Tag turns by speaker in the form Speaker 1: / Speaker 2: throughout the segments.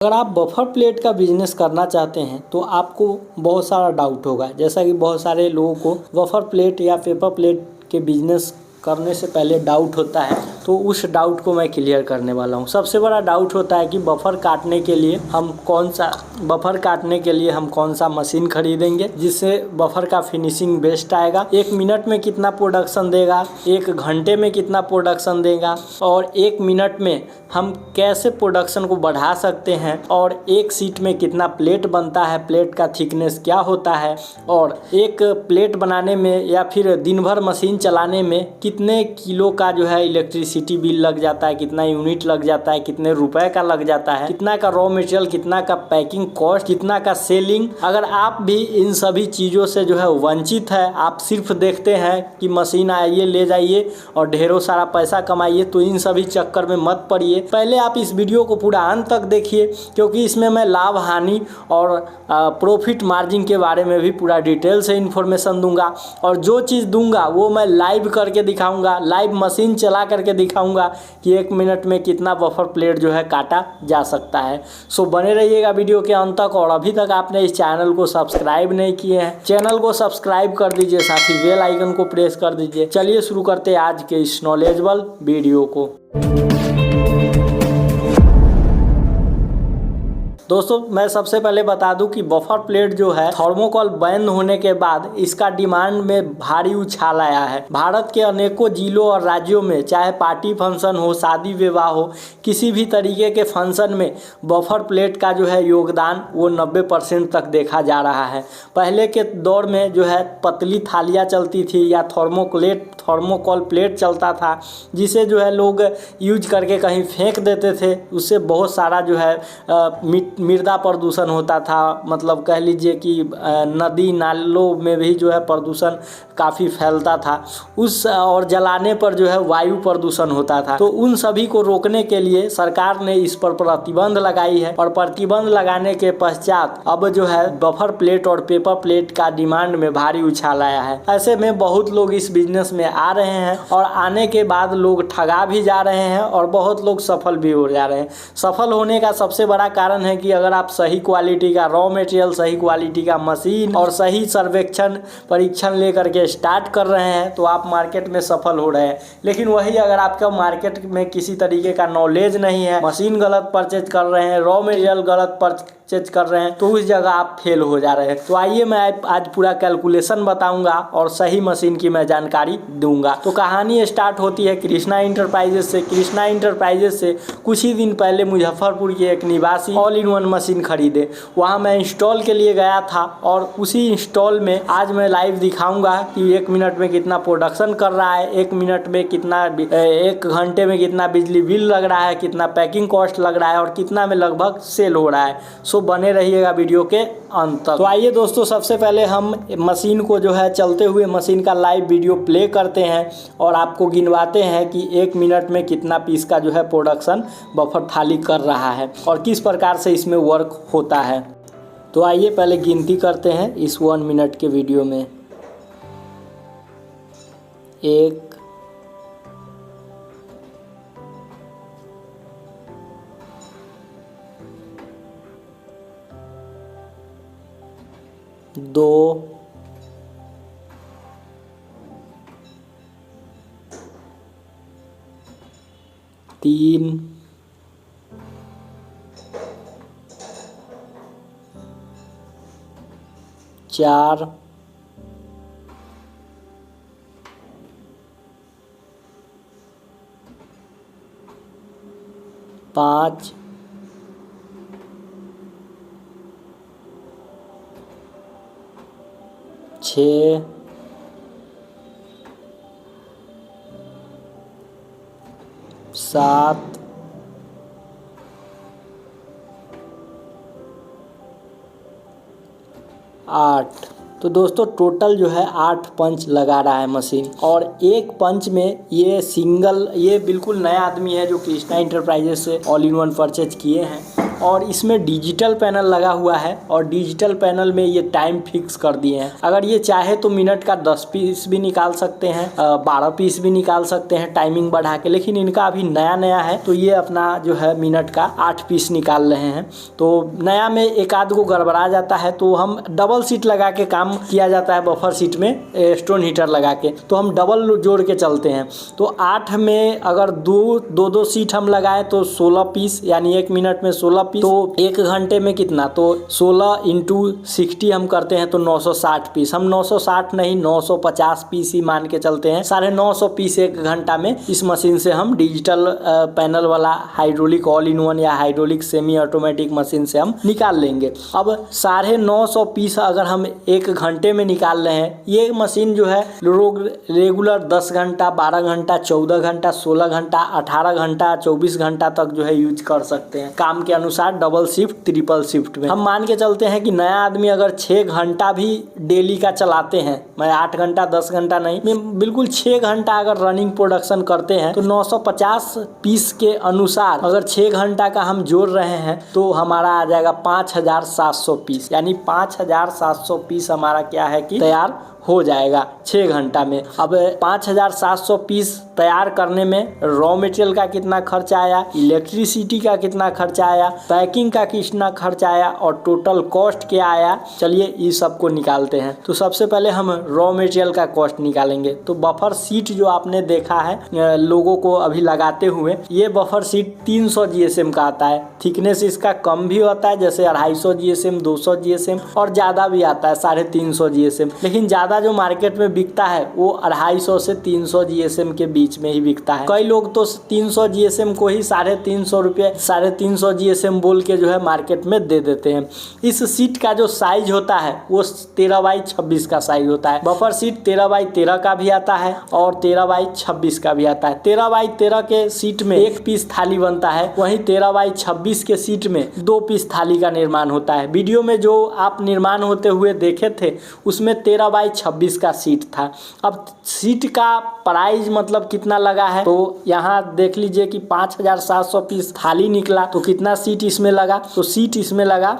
Speaker 1: अगर आप buffer plate का बिजनेस करना चाहते हैं तो आपको बहुत सारा डाउट होगा, जैसा कि बहुत सारे लोगों को बफर प्लेट या पेपर प्लेट के बिजनेस करने से पहले डाउट होता है। तो उस डाउट को मैं क्लियर करने वाला हूं। सबसे बड़ा डाउट होता है कि बफर काटने के लिए हम कौन सा मशीन खरीदेंगे जिससे बफर का फिनिशिंग बेस्ट आएगा, 1 मिनट में कितना प्रोडक्शन देगा, 1 घंटे में कितना प्रोडक्शन देगा, और 1 मिनट में हम कैसे प्रोडक्शन को बढ़ा सकते हैं, और एक सीट में कितना प्लेट बनता है, प्लेट का थिकनेस क्या होता है, और एक प्लेट बनाने में या फिर दिन भर मशीन चलाने में कितने किलो का जो है इलेक्ट्रिसिटी बिल लग जाता है, कितना यूनिट लग जाता है, कितने रुपए का लग जाता है, कितना का रॉ मटेरियल, कितना का पैकिंग कॉस्ट, कितना का सेलिंग। अगर आप भी इन सभी चीज़ों से जो है वंचित है, आप सिर्फ देखते हैं कि मशीन आइए ले जाइए और ढेरों सारा पैसा कमाइए, तो इन सभी चक्कर में मत पड़िए। पहले आप इस वीडियो को पूरा अंत तक देखिए, क्योंकि इसमें मैं लाभ हानि और प्रॉफिट मार्जिन के बारे में भी पूरा डिटेल से इन्फॉर्मेशन दूंगा, और जो चीज़ दूंगा वो मैं लाइव करके दिखाऊंगा, लाइव मशीन चला करके दिखाऊंगा कि 1 मिनट में कितना बफर प्लेट जो है काटा जा सकता है। सो बने रहिएगा वीडियो के अंत तक। और अभी तक आपने इस चैनल को सब्सक्राइब नहीं किए हैं, चैनल को सब्सक्राइब कर दीजिए, साथ ही बेल आइकन को प्रेस कर दीजिए। चलिए शुरू करते हैं आज के इस नॉलेजेबल वीडियो को। दोस्तों, मैं सबसे पहले बता दूं कि बफर प्लेट जो है थर्मोकोल बैन होने के बाद इसका डिमांड में भारी उछाल आया है। भारत के अनेकों जिलों और राज्यों में चाहे पार्टी फंक्शन हो, शादी विवाह हो, किसी भी तरीके के फंक्शन में बफर प्लेट का जो है योगदान वो 90% तक देखा जा रहा है। पहले के दौर में जो है पतली थालियाँ चलती थी या थर्मोकोल प्लेट चलता था, जिसे जो है लोग यूज करके कहीं फेंक देते थे। उससे बहुत सारा जो है मृदा प्रदूषण होता था, मतलब कह लीजिए कि नदी नालों में भी जो है प्रदूषण काफ़ी फैलता था उस, और जलाने पर जो है वायु प्रदूषण होता था। तो उन सभी को रोकने के लिए सरकार ने इस पर प्रतिबंध लगाई है, और प्रतिबंध लगाने के पश्चात अब जो है बफर प्लेट और पेपर प्लेट का डिमांड में भारी उछाल आया है। ऐसे में बहुत लोग इस बिजनेस में आ रहे हैं, और आने के बाद लोग ठगा भी जा रहे हैं और बहुत लोग सफल भी हो जा रहे हैं। सफल होने का सबसे बड़ा कारण है कि अगर आप सही क्वालिटी का रॉ मटेरियल, सही क्वालिटी का मशीन और सही सर्वेक्षण परीक्षण लेकर के स्टार्ट कर रहे हैं तो आप मार्केट में सफल हो रहे हैं। लेकिन वही अगर आपका मार्केट में किसी तरीके का नॉलेज नहीं है, मशीन गलत परचेज कर रहे हैं, रॉ मटेरियल गलत परचेज कर रहे हैं, तो उस जगह आप फेल हो जा रहे हैं। तो आइए मैं आज पूरा कैलकुलेशन बताऊंगा और सही मशीन की मैं जानकारी दूंगा। तो कहानी स्टार्ट होती है कृष्णा इंटरप्राइजेस से। कृष्णा इंटरप्राइजेस से कुछ ही दिन पहले मुजफ्फरपुर के एक निवासी ऑल इन वन मशीन खरीदे। वहाँ मैं इंस्टॉल के लिए गया था, और उसी इंस्टॉल में आज मैं लाइव दिखाऊंगा कि 1 मिनट में कितना प्रोडक्शन कर रहा है, 1 मिनट में कितना, 1 घंटे में कितना बिजली बिल लग रहा है, कितना पैकिंग कॉस्ट लग रहा है, और कितना में लगभग सेल हो रहा है। सो बने रहिएगा वीडियो के अंत तक। तो आइए दोस्तों, सबसे पहले हम मशीन को जो है चलते हुए मशीन का लाइव वीडियो प्ले करते हैं और आपको गिनवाते हैं कि 1 मिनट में कितना पीस का जो है प्रोडक्शन बफर थाली कर रहा है और किस प्रकार से इसमें वर्क होता है। तो आइए पहले गिनती करते हैं इस 1 मिनट के वीडियो में। 1 2 3 4 5 6 7 8। तो दोस्तों टोटल जो है 8 पंच लगा रहा है मशीन, और एक पंच में ये बिल्कुल नया आदमी है जो कृष्णा इंटरप्राइजेस से ऑल इन वन परचेज किए हैं। और इसमें डिजिटल पैनल लगा हुआ है और डिजिटल पैनल में ये टाइम फिक्स कर दिए हैं। अगर ये चाहे तो मिनट का 10 पीस भी निकाल सकते हैं, 12 पीस भी निकाल सकते हैं टाइमिंग बढ़ा के, लेकिन इनका अभी नया नया है तो ये अपना जो है मिनट का 8 पीस निकाल रहे हैं। तो नया में एक आध को गड़बड़ा जाता है तो हम डबल सीट लगा के काम किया जाता है बफर सीट में स्टोन हीटर लगा के, तो हम डबल जोड़ के चलते हैं। तो 8 में अगर दो सीट हम लगाए तो 16 पीस, यानी 1 मिनट में 16 पीस, तो 1 घंटे में कितना, तो 16 × 60 हम करते हैं तो 960 पीस। हम 960 नहीं 950 पीस ही मान के चलते हैं। 950 पीस 1 घंटा में इस मशीन से हम डिजिटल पैनल वाला हाइड्रोलिक ऑल इन वन या हाइड्रोलिक सेमी ऑटोमेटिक मशीन से हम निकाल लेंगे। अब 950 पीस अगर हम 1 घंटे में निकाल रहे हैं, ये मशीन जो है लोग रेगुलर 10 घंटा 12 घंटा 14 घंटा 16 घंटा 18 घंटा 24 घंटा तक जो है यूज कर सकते हैं काम के अनुसार, डबल शिफ्ट ट्रिपल शिफ्ट में। हम मान के चलते हैं कि नया आदमी अगर 6 घंटा भी डेली का चलाते हैं, मैं 8 घंटा 10 घंटा नहीं, मैं बिल्कुल 6 घंटा अगर रनिंग प्रोडक्शन करते हैं तो 950 पीस के अनुसार अगर 6 घंटा का हम जोड़ रहे हैं तो हमारा आ जाएगा 5700 पीस, यानी 5700 पीस हमारा क्या है कि तैयार हो जाएगा 6 घंटा में। अब 5700 पीस तैयार करने में रॉ मटेरियल का कितना खर्चा आया, इलेक्ट्रिसिटी का कितना खर्चा आया, पैकिंग का कितना खर्चा आया और टोटल कॉस्ट क्या आया, चलिए इस सब को निकालते हैं। तो सबसे पहले हम रॉ मटेरियल का कॉस्ट निकालेंगे। तो बफर सीट जो आपने देखा है लोगों को अभी लगाते हुए, ये बफर सीट 300 GSM का आता है। थिकनेस इसका कम भी होता है, जैसे 250 GSM 200 GSM और ज़्यादा भी आता है 350 GSM, लेकिन ज़्यादा जो मार्केट में बिकता है वो 250 से 300 GSM के बीच में ही बिकता है। कई लोग तो 300 GSM को ही 350 रुपये 350 GSM बोल के जो है मार्केट में दे देते हैं। इस सीट का जो साइज होता है वो 13x26 का साइज होता है। बफर सीट 13x13 का भी आता है और 13x26 का भी आता है। 13x13 के सीट में 1 पीस थाली बनता है, वहीं 13x26 के सीट में 2 पीस थाली का निर्माण होता है। वीडियो में जो आप निर्माण होते हुए देखे थे उसमें 13x26 का सीट था। अब सीट का प्राइस मतलब कितना लगा है, तो यहाँ देख लीजिए कि 5700 पीस थाली निकला तो कितना सीट इसमें लगा, तो सीट इसमें लगा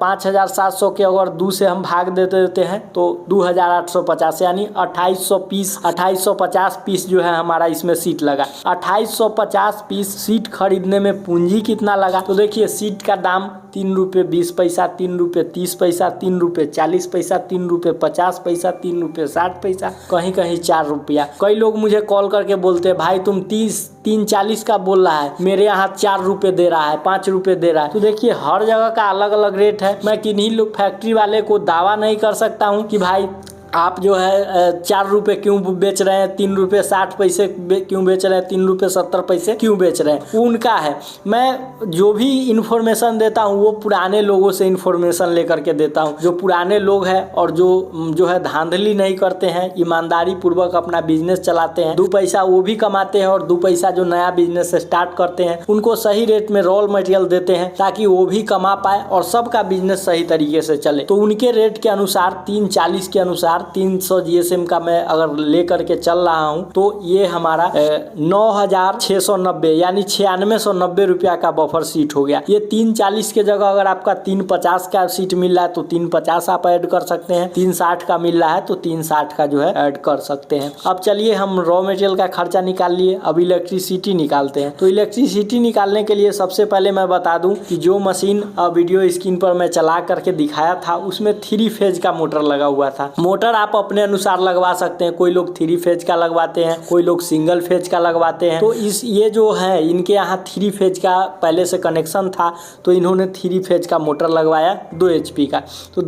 Speaker 1: 5700 के अगर 2 से हम भाग देते हैं तो 2850, यानी 2850 पीस जो है हमारा इसमें सीट लगा। 2850 पीस सीट खरीदने में पूंजी कितना लगा, तो देखिए सीट का दाम 3 रुपये 20 पैसा, 3 रुपये 30 पैसा, 3 रुपये 40 पैसा, 3 रुपये 50 पैसा, 3 रुपये 60 पैसा, कहीं कहीं 4 रुपया। कई लोग मुझे कॉल करके बोलते हैं भाई तुम 340 का बोल रहा है, मेरे यहाँ 4 रुपये दे रहा है, 5 रुपये दे रहा है। तो देखिए हर जगह का अलग अलग रेट है। मैं किन्हीं लोग फैक्ट्री वाले को दावा नहीं कर सकता हूँ कि भाई आप जो है 4 रुपये क्यों बेच रहे हैं, 3 रुपये 60 पैसे क्यों बेच रहे हैं, 3 रुपये 70 पैसे क्यों बेच रहे हैं, उनका है। मैं जो भी इन्फॉर्मेशन देता हूँ वो पुराने लोगों से इन्फॉर्मेशन लेकर के देता हूँ, जो पुराने लोग हैं और जो है धांधली नहीं करते हैं, ईमानदारी पूर्वक अपना बिजनेस चलाते हैं, 2 पैसा वो भी कमाते हैं और 2 पैसा जो नया बिजनेस स्टार्ट करते हैं उनको सही रेट में रॉ मटेरियल देते हैं ताकि वो भी कमा पाए और सबका बिजनेस सही तरीके से चले। तो उनके रेट के अनुसार 340 के अनुसार 300 GSM का मैं अगर ले करके चल रहा हूं तो ये हमारा 9690 यानी 9690 रुपया का बफर सीट हो गया। ये 340 के जगह अगर आपका 350 का सीट मिल रहा है तो 350 आप ऐड कर सकते हैं, 360 का मिल रहा है तो 360 का जो है ऐड कर सकते हैं। अब चलिए हम रॉ मटेरियल का खर्चा निकाल लिए, अब इलेक्ट्रिसिटी निकालते हैं। तो इलेक्ट्रिसिटी निकालने के लिए सबसे पहले मैं बता दूं कि जो मशीन वीडियो स्क्रीन पर मैं चला करके दिखाया था उसमें 3 फेज का मोटर लगा हुआ था। मोटर आप अपने अनुसार लगवा सकते हैं, कोई लोग 3 फेज का लगवाते हैं, कोई लोग सिंगल फेज का लगवाते हैं। तो ये जो है इनके यहाँ 3 फेज का पहले से कनेक्शन था तो इन्होंने 3 फेज का मोटर लगवाया 2 HP का। तो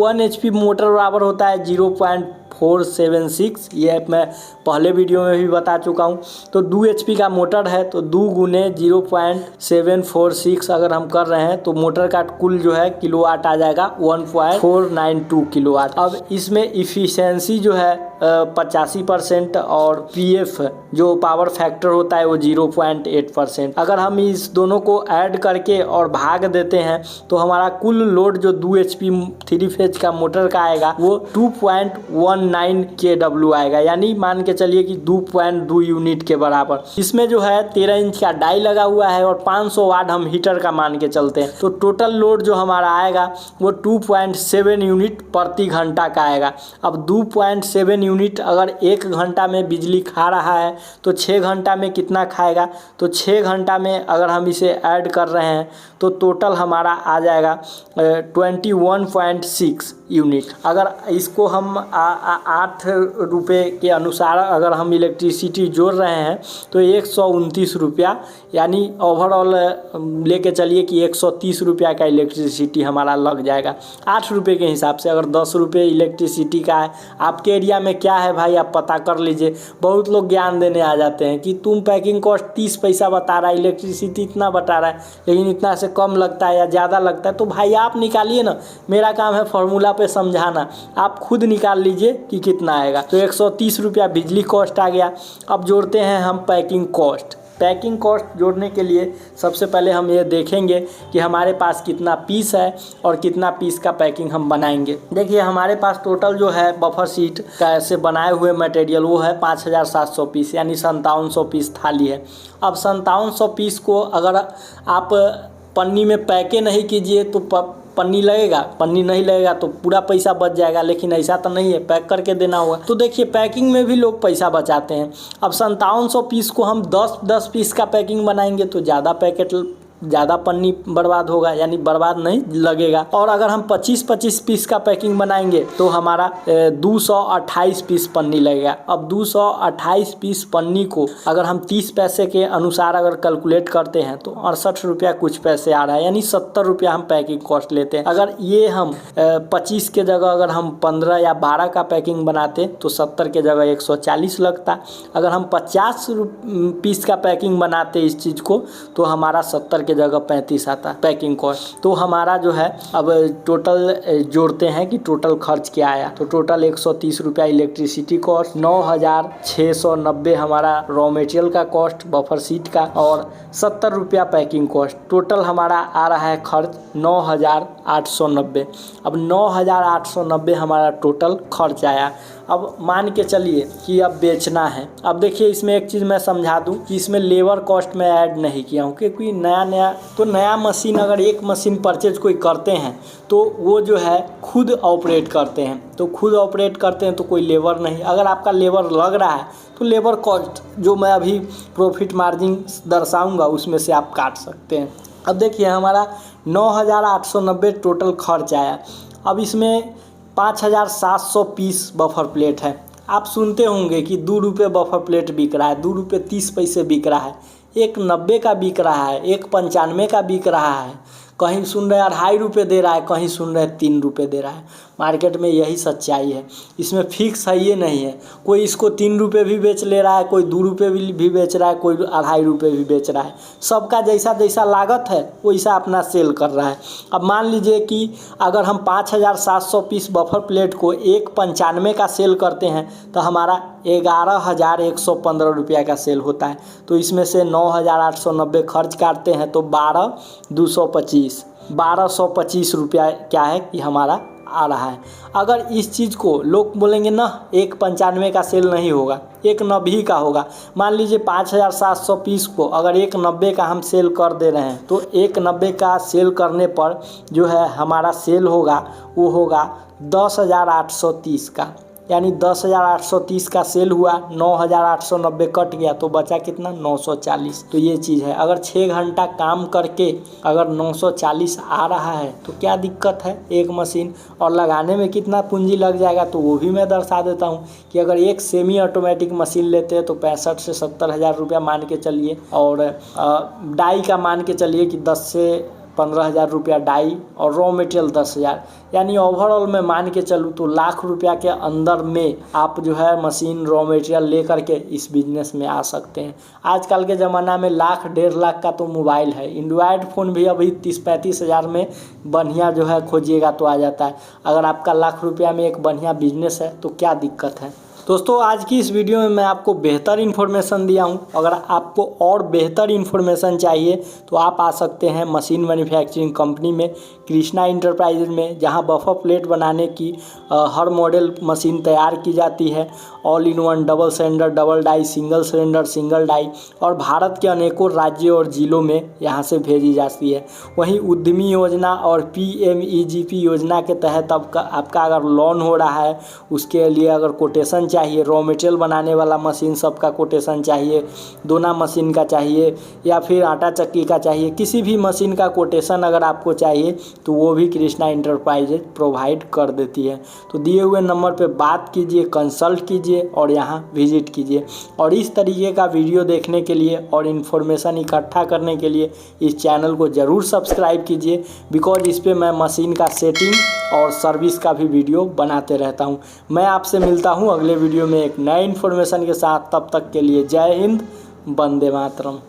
Speaker 1: 1 HP मोटर बराबर होता है 0.476, ये मैं पहले वीडियो में भी बता चुका हूँ। तो 2 HP का मोटर है तो 2 गुने 0.746 अगर हम कर रहे हैं तो मोटर का कुल जो है किलोवाट आ जाएगा 1492 किलोवाट। अब इसमें इफिशियंसी जो है 85% और पीएफ जो पावर फैक्टर होता है वो 0.8%। अगर हम इस दोनों को ऐड करके और भाग देते हैं तो हमारा कुल लोड जो 2 HP 3 फेज का मोटर का आएगा वो 2.19 kW आएगा, यानी मान के चलिए कि 2.2 यूनिट के बराबर। इसमें जो है 13 इंच का डाई लगा हुआ है और 500 वाट हम हीटर का मान के चलते हैं, तो टोटल लोड जो हमारा आएगा वो 2.7 यूनिट प्रति घंटा का आएगा। अब 2.7 यूनिट अगर 1 घंटा में बिजली खा रहा है तो 6 घंटा में कितना खाएगा, तो 6 घंटा में अगर हम इसे ऐड कर रहे हैं तो टोटल हमारा आ जाएगा 21.6 यूनिट। अगर इसको हम 8 रुपये के अनुसार अगर हम इलेक्ट्रिसिटी जोड़ रहे हैं तो 129 रुपया, यानी ओवरऑल लेके चलिए कि 130 रुपया का इलेक्ट्रिसिटी हमारा लग जाएगा 8 रुपये के हिसाब से। अगर 10 रुपये इलेक्ट्रिसिटी का है, आपके एरिया में क्या है भाई आप पता कर लीजिए। बहुत लोग ज्ञान देने आ जाते हैं कि तुम पैकिंग कॉस्ट 30 पैसा बता रहा है, इलेक्ट्रिसिटी इतना बता रहा है, लेकिन इतना से कम लगता है या ज़्यादा लगता है, तो भाई आप निकालिए ना, मेरा काम है फॉर्मूला पे समझाना, आप खुद निकाल लीजिए कि कितना आएगा। तो 130 रुपया बिजली कॉस्ट आ गया। अब जोड़ते हैं हम पैकिंग कॉस्ट। पैकिंग कॉस्ट जोड़ने के लिए सबसे पहले हम ये देखेंगे कि हमारे पास कितना पीस है और कितना पीस का पैकिंग हम बनाएंगे। देखिए हमारे पास टोटल जो है बफर सीट का से बनाए हुए मटेरियल वो है 5700 पीस, यानी 5700 पीस थाली है। अब 5700 पीस को अगर आप पन्नी में पैके नहीं कीजिए तो पन्नी लगेगा, पन्नी नहीं लगेगा तो पूरा पैसा बच जाएगा, लेकिन ऐसा तो नहीं है, पैक करके देना होगा। तो देखिए पैकिंग में भी लोग पैसा बचाते हैं। अब 5700 पीस को हम 10 पीस का पैकिंग बनाएंगे तो ज़्यादा पन्नी बर्बाद होगा, यानी बर्बाद नहीं लगेगा। और अगर हम 25 पीस का पैकिंग बनाएंगे तो हमारा 228 पीस पन्नी लगेगा। अब 228 पीस पन्नी को अगर हम 30 पैसे के अनुसार अगर कैलकुलेट करते हैं तो 68 रुपया कुछ पैसे आ रहा है, यानी 70 रुपया हम पैकिंग कॉस्ट लेते हैं। अगर ये हम 25 के जगह अगर हम 15 या 12 का पैकिंग बनाते तो 70 के जगह 140 लगता। अगर हम 50 पीस का पैकिंग बनाते इस चीज़ को तो हमारा 70 के जगह 35 आता पैकिंग कॉस्ट। तो हमारा जो है अब टोटल जोड़ते हैं कि टोटल खर्च क्या आया। तो टोटल 130 रुपया इलेक्ट्रिसिटी कॉस्ट, 9690 हमारा रॉ मटेरियल का कॉस्ट बफर सीट का, और 70 रुपया पैकिंग कॉस्ट। टोटल हमारा आ रहा है खर्च 9890। अब 9890 हमारा टोटल खर्च आया। अब मान के चलिए कि अब बेचना है। अब देखिए इसमें एक चीज़ मैं समझा दूं कि इसमें लेबर कॉस्ट में ऐड नहीं किया हूँ, क्योंकि नया मशीन अगर एक मशीन परचेज कोई करते हैं तो वो जो है खुद ऑपरेट करते हैं, तो खुद ऑपरेट करते हैं तो कोई लेबर नहीं। अगर आपका लेबर लग रहा है तो लेबर कॉस्ट जो मैं अभी प्रॉफिट मार्जिन दर्शाऊँगा उसमें से आप काट सकते हैं। अब देखिए हमारा 9890 टोटल खर्च आया। अब इसमें 5700 पीस बफर प्लेट है। आप सुनते होंगे कि 2 रुपये बफर प्लेट बिक रहा है, 2 रुपये 30 पैसे बिक रहा है, 1.90 का बिक रहा है, 1.95 का बिक रहा है, कहीं सुन रहे 2.5 रुपये दे रहा है, कहीं सुन रहे 3 रुपये दे रहा है। मार्केट में यही सच्चाई है, इसमें फिक्स है ये नहीं है। कोई इसको 3 रुपये भी बेच ले रहा है, कोई 2 रुपये भी बेच रहा है, कोई 2.5 रुपये भी बेच रहा है। सबका जैसा जैसा लागत है वैसा अपना सेल कर रहा है। अब मान लीजिए कि अगर हम 5700 पीस बफर प्लेट को 1.95 का सेल करते हैं तो हमारा 11,115 रुपया का सेल होता है। तो इसमें से 9890 खर्च काटते हैं तो 12,225 रुपया क्या है कि हमारा आ रहा है। अगर इस चीज़ को लोग बोलेंगे ना 1.95 का सेल नहीं होगा, 1.90 का होगा। मान लीजिए 5700 पीस को अगर 1.90 का हम सेल कर दे रहे हैं तो 1.90 का सेल करने पर जो है हमारा सेल होगा वो होगा 10,830 का, यानी 10,830 का सेल हुआ, 9,890 कट गया तो बचा कितना 940। तो ये चीज़ है। अगर 6 घंटा काम करके अगर 940 आ रहा है तो क्या दिक्कत है एक मशीन, और लगाने में कितना पूंजी लग जाएगा तो वो भी मैं दर्शा देता हूँ कि अगर एक सेमी ऑटोमेटिक मशीन लेते हैं तो 65 से 70 हज़ार रुपया मान के चलिए, और डाई का मान के चलिए कि 10 से 15,000 रुपया डाई और रॉ मटेरियल 10,000, यानी ओवरऑल में मान के चलूँ तो लाख रुपया के अंदर में आप जो है मशीन रॉ मटेरियल ले करके इस बिज़नेस में आ सकते हैं। आजकल के ज़माना में 1,00,000 1.5 लाख का तो मोबाइल है, एंड्रॉयड फ़ोन भी अभी 30-35 हज़ार में बढ़िया जो है खोजिएगा तो आ जाता है। अगर आपका लाख रुपया में एक बढ़िया बिजनेस है तो क्या दिक्कत है। दोस्तों आज की इस वीडियो में मैं आपको बेहतर इन्फॉर्मेशन दिया हूं। अगर आपको और बेहतर इन्फॉर्मेशन चाहिए तो आप आ सकते हैं मशीन मैन्युफैक्चरिंग कंपनी में, कृष्णा इंटरप्राइजेज में, जहां बफर प्लेट बनाने की हर मॉडल मशीन तैयार की जाती है। All in one, double cylinder, double die, single cylinder, single die, और भारत के अनेकों राज्यों और ज़िलों में यहाँ से भेजी जाती है। वहीं उद्यमी योजना और PMEGP योजना के तहत आपका अगर लोन हो रहा है, उसके लिए अगर कोटेशन चाहिए, रॉ मटेरियल बनाने वाला मशीन सबका कोटेशन चाहिए, दोना मशीन का चाहिए या फिर आटा चक्की का चाहिए, किसी भी मशीन का कोटेशन अगर आपको चाहिए तो वो भी कृष्णा इंटरप्राइजेज प्रोवाइड कर देती है। तो दिए हुए नंबर पे बात कीजिए, कंसल्ट कीजिए और यहाँ विजिट कीजिए। और इस तरीके का वीडियो देखने के लिए और इन्फॉर्मेशन इकट्ठा करने के लिए इस चैनल को ज़रूर सब्सक्राइब कीजिए, बिकॉज इस पर मैं मशीन का सेटिंग और सर्विस का भी वीडियो बनाते रहता हूँ। मैं आपसे मिलता हूँ अगले वीडियो में एक नए इन्फॉर्मेशन के साथ। तब तक के लिए जय हिंद, वंदे मातरम।